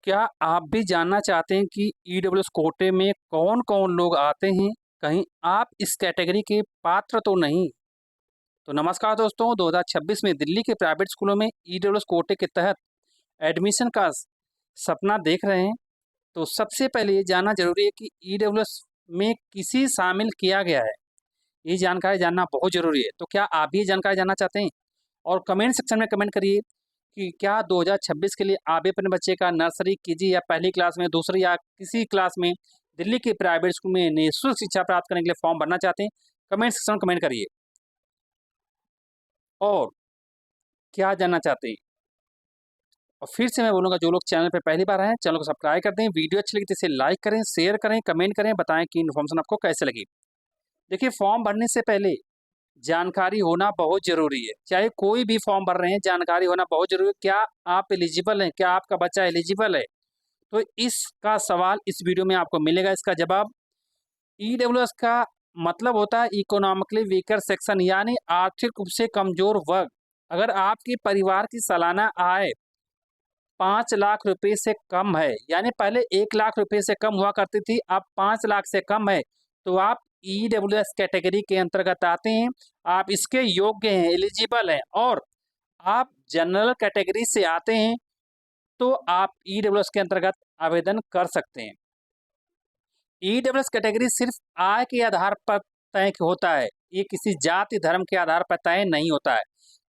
क्या आप भी जानना चाहते हैं कि ईडब्ल्यूएस कोटे में कौन-कौन लोग आते हैं? कहीं आप इस कैटेगरी के पात्र तो नहीं? तो नमस्कार दोस्तों, 2026 में दिल्ली के प्राइवेट स्कूलों में ईडब्ल्यूएस कोटे के तहत एडमिशन का सपना देख रहे हैं, तो सबसे पहले ये जानना ज़रूरी है कि ईडब्ल्यूएस में किसे शामिल किया गया है? ये जानकारी जानना बहुत ज़रूरी है। तो क्या आप भी ये जानकारी जानना चाहते हैं? और कमेंट सेक्शन में कमेंट करिए कि क्या 2026 के लिए आप भी अपने बच्चे का नर्सरी, केजी या पहली क्लास में, दूसरी या किसी क्लास में दिल्ली के प्राइवेट स्कूल में निःशुल्क शिक्षा प्राप्त करने के लिए फॉर्म भरना चाहते हैं? कमेंट सेक्शन में कमेंट करिए। और क्या जानना चाहते हैं? और फिर से मैं बोलूँगा, जो लोग चैनल पे पहली बार आए हैं, चैनल को सब्सक्राइब कर दें। वीडियो अच्छी लगी तो इसे लाइक करें, शेयर करें, कमेंट करें, बताएं कि इन्फॉर्मेशन आपको कैसे लगी। देखिए, फॉर्म भरने से पहले जानकारी होना बहुत ज़रूरी है। चाहे कोई भी फॉर्म भर रहे हैं, जानकारी होना बहुत ज़रूरी है। क्या आप एलिजिबल हैं? क्या आपका बच्चा एलिजिबल है? तो इसका सवाल इस वीडियो में आपको मिलेगा, इसका जवाब। ईडब्ल्यूएस का मतलब होता है इकोनॉमिकली वीकर सेक्शन, यानी आर्थिक रूप से कमजोर वर्ग। अगर आपके परिवार की सालाना आय 5 लाख रुपए से कम है, यानी पहले 1 लाख रुपए से कम हुआ करती थी, अब 5 लाख से कम है, तो आप ईडब्ल्यूएस कैटेगरी के अंतर्गत आते हैं। आप इसके योग्य हैं, एलिजिबल हैं। और आप जनरल कैटेगरी से आते हैं तो आप ईडब्ल्यूएस के अंतर्गत आवेदन कर सकते हैं। ईडब्ल्यूएस कैटेगरी सिर्फ आय के आधार पर तय होता है, ये किसी जाति धर्म के आधार पर तय नहीं होता है।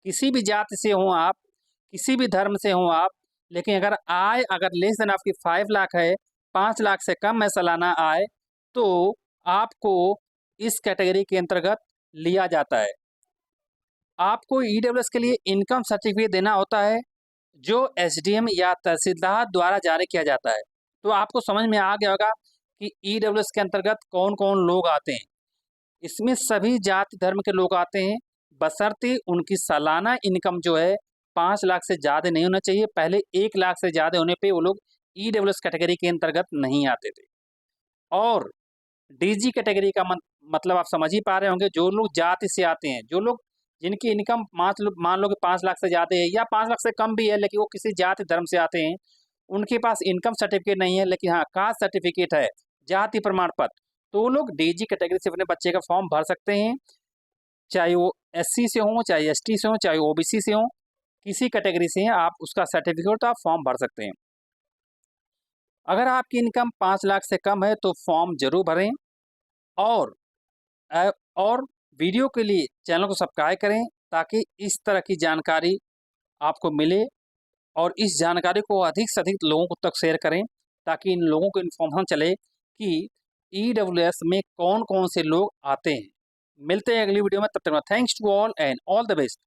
किसी भी जाति से हों आप, किसी भी धर्म से हों आप, लेकिन अगर आय अगर लेस देन आपकी 5 लाख है, 5 लाख से कम है सालाना आय, तो आपको इस कैटेगरी के अंतर्गत लिया जाता है। आपको ईडब्ल्यूएस के लिए इनकम सर्टिफिकेट देना होता है, जो एसडीएम या तहसीलदार द्वारा जारी किया जाता है। तो आपको समझ में आ गया होगा कि ईडब्ल्यूएस के अंतर्गत कौन-कौन लोग आते हैं। इसमें सभी जाति धर्म के लोग आते हैं, बशर्ते उनकी सालाना इनकम जो है 5 लाख से ज़्यादा नहीं होना चाहिए। पहले 1 लाख से ज़्यादा होने पे वो लोग ईडब्ल्यूएस कैटेगरी के अंतर्गत नहीं आते थे। और डीजी कैटेगरी का मतलब आप समझ ही पा रहे होंगे, जो लोग जाति से आते हैं, जो लोग जिनकी इनकम मान लो कि 5 लाख से ज़्यादा है या 5 लाख से कम भी है, लेकिन वो किसी जाति धर्म से आते हैं, उनके पास इनकम सर्टिफिकेट नहीं है, लेकिन हाँ, कास्ट सर्टिफिकेट है, जाति प्रमाण पत्र, तो वो लोग डीजी कैटेगरी से अपने बच्चे का फॉर्म भर सकते हैं। चाहे वो एससी से हो, चाहे एसटी से हो, चाहे ओबीसी से हो, किसी कैटेगरी से हैं, आप उसका सर्टिफिकेट आप फॉर्म भर सकते हैं। अगर आपकी इनकम 5 लाख से कम है तो फॉर्म जरूर भरें। और और वीडियो के लिए चैनल को सब्सक्राइब करें, ताकि इस तरह की जानकारी आपको मिले। और इस जानकारी को अधिक से अधिक लोगों तक शेयर करें, ताकि इन लोगों को इन्फॉर्मेशन चले कि ईडब्ल्यूएस में कौन कौन से लोग आते हैं। मिलते हैं अगली वीडियो में, तब तक thanks to all and all the best.